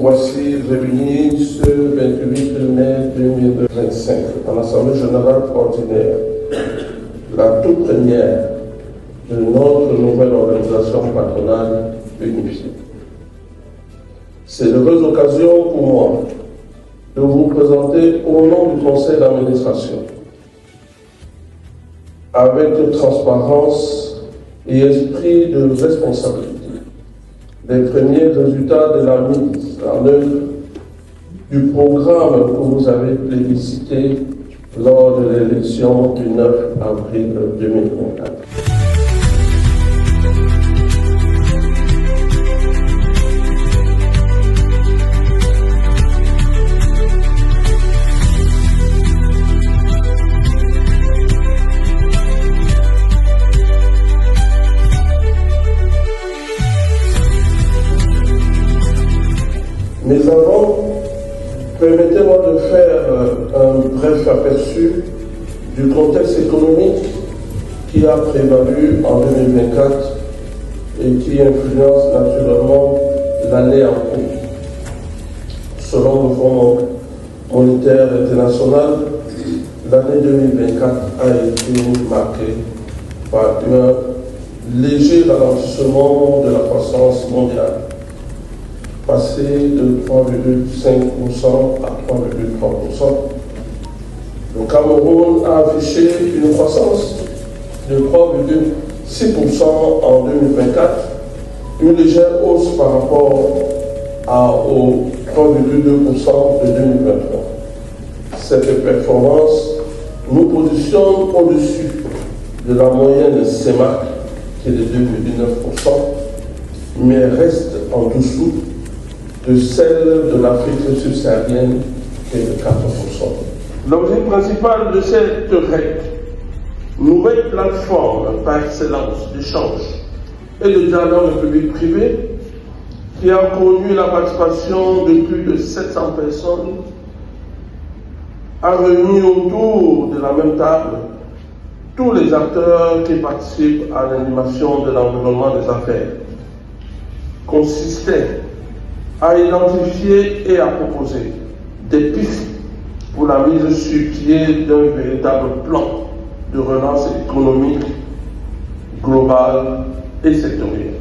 voici réunis ce 28 mai 2025 en Assemblée générale ordinaire, la toute première de notre nouvelle organisation patronale unifiée. C'est une heureuse occasion pour moi de vous présenter au nom du conseil d'administration, avec transparence et esprit de responsabilité, les premiers résultats de la mise en œuvre du programme que vous avez plébiscité lors de l'élection du 9 avril 2024. Mais avant, permettez-moi de faire un bref aperçu du contexte économique qui a prévalu en 2024 et qui influence naturellement l'année en cours. Selon le Fonds monétaire international, l'année 2024 a été marquée par un léger ralentissement de la croissance mondiale, passé de 3,5% à 3,3%. Le Cameroun a affiché une croissance de 3,6% en 2024, une légère hausse par rapport aux 3,2% de 2023. Cette performance nous positionne au-dessus de la moyenne CEMAC, qui est de 2,9%, mais reste en dessous de celle de l'Afrique subsaharienne qui est de 4%. L'objet principal de cette REC, nouvelle plateforme par excellence d'échange et de dialogue public-privé, qui a connu la participation de plus de 700 personnes, a réuni autour de la même table tous les acteurs qui participent à l'animation de l'environnement des affaires, consistait à identifier et à proposer des pistes pour la mise sur pied d'un véritable plan de relance économique globale et sectorielle.